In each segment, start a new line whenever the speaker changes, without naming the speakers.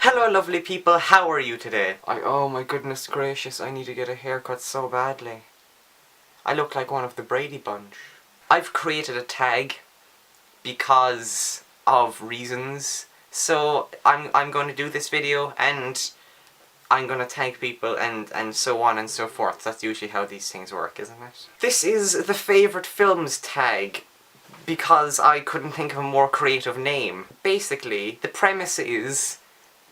Hello lovely people, how are you today? Oh my goodness gracious, I need to get a haircut so badly. I look like one of the Brady Bunch. I've created a tag because of reasons. So I'm going to do this video and I'm going to tag people and so on and so forth. That's usually how these things work, isn't it? This is the favourite films tag because I couldn't think of a more creative name. Basically, the premise is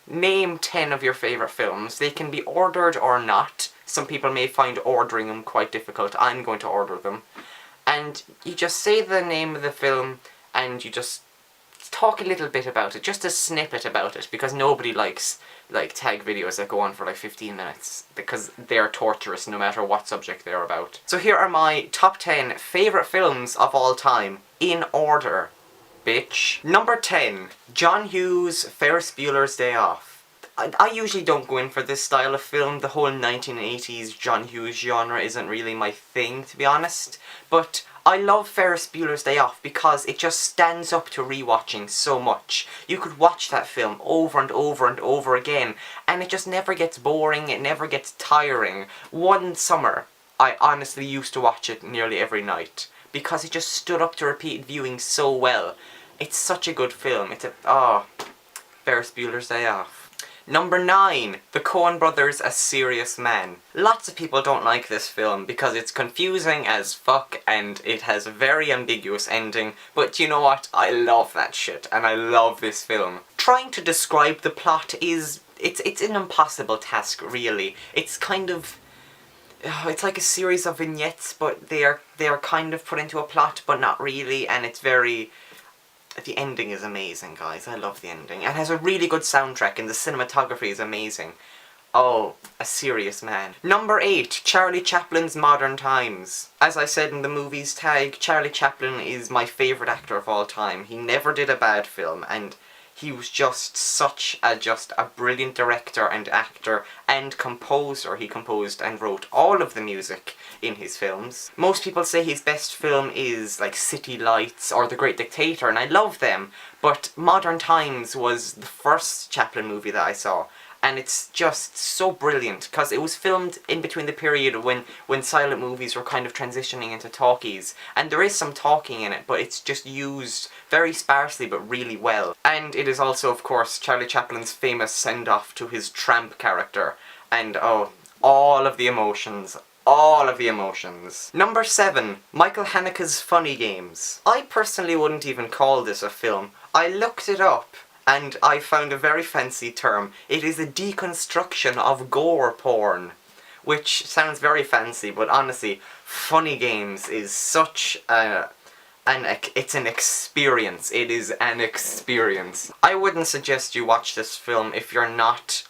name 10 of your favourite films. They can be ordered or not. Some people may find ordering them quite difficult. I'm going to order them. And you just say the name of the film and you just talk a little bit about it, just a snippet about it, because nobody likes tag videos that go on for like 15 minutes because they're torturous no matter what subject they're about. So here are my top 10 favourite films of all time in order. Bitch. Number 10. John Hughes' Ferris Bueller's Day Off. I usually don't go in for this style of film. The whole 1980s John Hughes genre isn't really my thing, to be honest. But I love Ferris Bueller's Day Off because it just stands up to rewatching so much. You could watch that film over and over and over again, and it just never gets boring, it never gets tiring. One summer, I honestly used to watch it nearly every night, because it just stood up to repeat viewing so well. It's such a good film. Ferris Bueller's Day Off. Number 9. The Coen Brothers' A Serious Man. Lots of people don't like this film because it's confusing as fuck and it has a very ambiguous ending, but you know what? I love that shit and I love this film. Trying to describe the plot it's an impossible task, really. It's kind of... it's like a series of vignettes, but they are kind of put into a plot, but not really, and it's very... The ending is amazing, guys. I love the ending. It has a really good soundtrack, and the cinematography is amazing. Oh, A Serious Man. Number 8. Charlie Chaplin's Modern Times. As I said in the movies tag, Charlie Chaplin is my favourite actor of all time. He never did a bad film, and he was just such a brilliant director and actor and composer. He composed and wrote all of the music in his films. Most people say his best film is like City Lights or The Great Dictator, and I love them, but Modern Times was the first Chaplin movie that I saw, and it's just so brilliant because it was filmed in between the period when silent movies were kind of transitioning into talkies, and there is some talking in it, but it's just used very sparsely but really well. And it is also, of course, Charlie Chaplin's famous send-off to his tramp character, and all of the emotions. All of the emotions. Number 7. Michael Haneke's Funny Games. I personally wouldn't even call this a film. I looked it up and I found a very fancy term. It is a deconstruction of gore porn, which sounds very fancy, but honestly, Funny Games is such it's an experience. It is an experience. I wouldn't suggest you watch this film if you're not,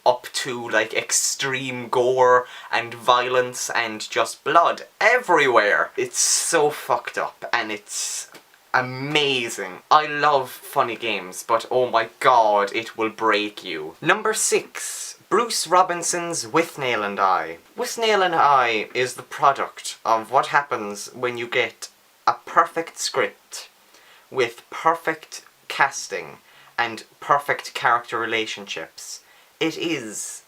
up to, extreme gore and violence and just blood everywhere. It's so fucked up, and it's amazing. I love Funny Games, but oh my god, it will break you. Number 6. Bruce Robinson's Withnail and I. Withnail and I is the product of what happens when you get a perfect script with perfect casting and perfect character relationships. It is,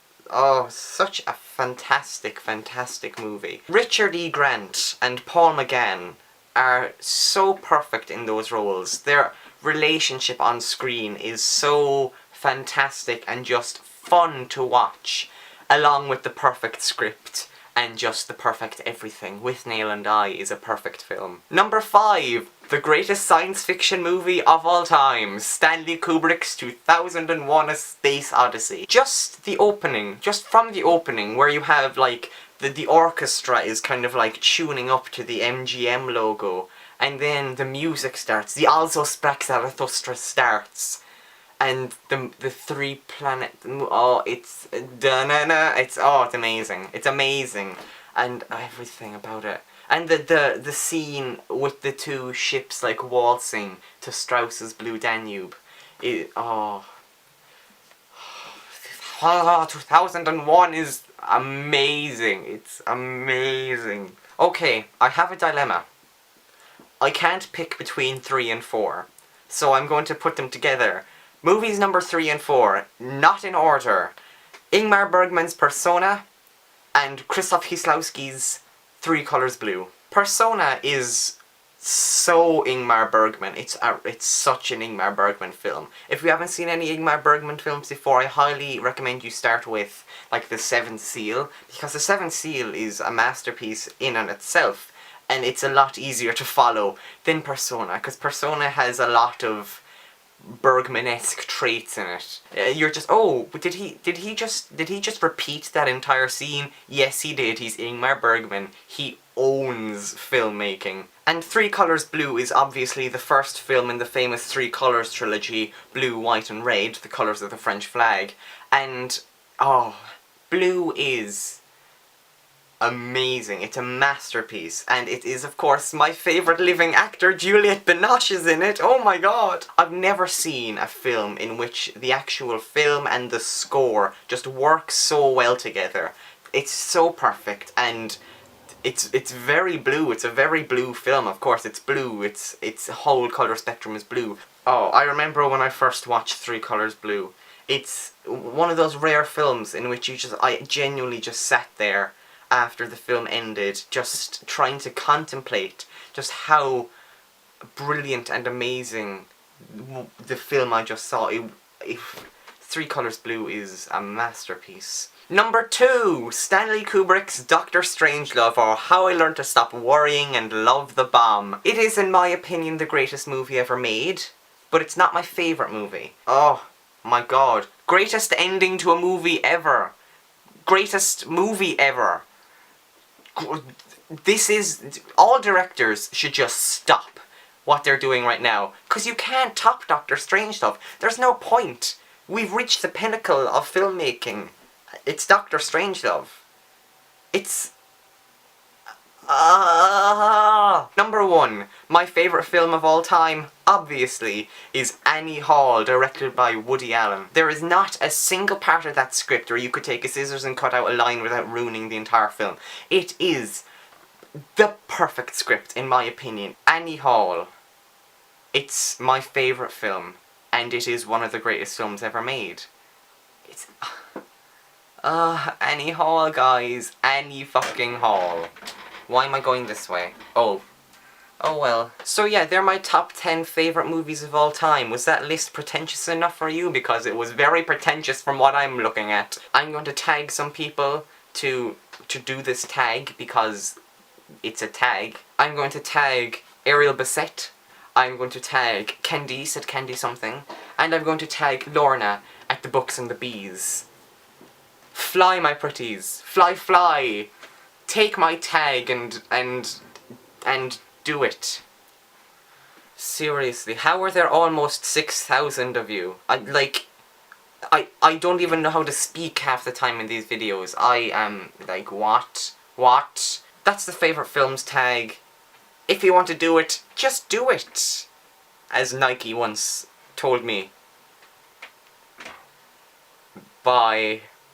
such a fantastic, fantastic movie. Richard E. Grant and Paul McGann are so perfect in those roles. Their relationship on screen is so fantastic and just fun to watch, along with the perfect script and just the perfect everything. Withnail and I is a perfect film. Number 5. The greatest science fiction movie of all time. Stanley Kubrick's 2001 A Space Odyssey. Just the opening, just from the opening, where you have the orchestra is kind of tuning up to the MGM logo, and then the music starts, the Also Sprach Zarathustra starts, and the 3 planet, it's amazing. It's amazing, and everything about it. And the scene with the 2 ships waltzing to Strauss's Blue Danube, 2001 is amazing. It's amazing. Okay, I have a dilemma. I can't pick between 3 and 4, so I'm going to put them together Movies number 3 and 4, not in order. Ingmar Bergman's Persona and Krzysztof Kieślowski's Three Colors Blue. Persona is so Ingmar Bergman. It's such an Ingmar Bergman film. If you haven't seen any Ingmar Bergman films before, I highly recommend you start with like The Seventh Seal, because The Seventh Seal is a masterpiece in and itself, and it's a lot easier to follow than Persona, because Persona has a lot of Bergman-esque traits in it. You're just, oh, did he just repeat that entire scene? Yes, he did. He's Ingmar Bergman. He owns filmmaking. And Three Colors Blue is obviously the first film in the famous Three Colors trilogy: blue, white and red, the colours of the French flag. And, oh, blue is amazing. It's a masterpiece, and it is, of course, my favourite living actor. Juliette Binoche is in it. Oh my god! I've never seen a film in which the actual film and the score just work so well together. It's so perfect, and it's very blue. It's a very blue film. Of course, it's blue. Its whole colour spectrum is blue. Oh, I remember when I first watched Three Colors Blue. It's one of those rare films in which I genuinely just sat there after the film ended, just trying to contemplate just how brilliant and amazing the film I just saw. Three Colors Blue is a masterpiece. Number 2, Stanley Kubrick's Dr. Strangelove, or How I Learned to Stop Worrying and Love the Bomb. It is, in my opinion, the greatest movie ever made, but it's not my favourite movie. Oh my god. Greatest ending to a movie ever. Greatest movie ever. This is... all directors should just stop what they're doing right now, because you can't top Dr. Strangelove. There's no point. We've reached the pinnacle of filmmaking. It's Dr. Strangelove. It's... Number 1, my favourite film of all time, obviously, is Annie Hall, directed by Woody Allen. There is not a single part of that script where you could take a scissors and cut out a line without ruining the entire film. It is the perfect script, in my opinion. Annie Hall. It's my favourite film, and it is one of the greatest films ever made. It's... Annie Hall, guys. Annie fucking Hall. Why am I going this way? Oh. Oh well. So yeah, they're my top 10 favourite movies of all time. Was that list pretentious enough for you? Because it was very pretentious from what I'm looking at. I'm going to tag some people to do this tag, because it's a tag. I'm going to tag Ariel Bassett. I'm going to tag Candice at Candy Something. And I'm going to tag Lorna at The Books and the Bees. Fly, my pretties. Fly, fly. Take my tag and do it. Seriously, how are there almost 6,000 of you? I don't even know how to speak half the time in these videos. I am like, what? What? That's the favourite films tag. If you want to do it, just do it. As Nike once told me. Bye.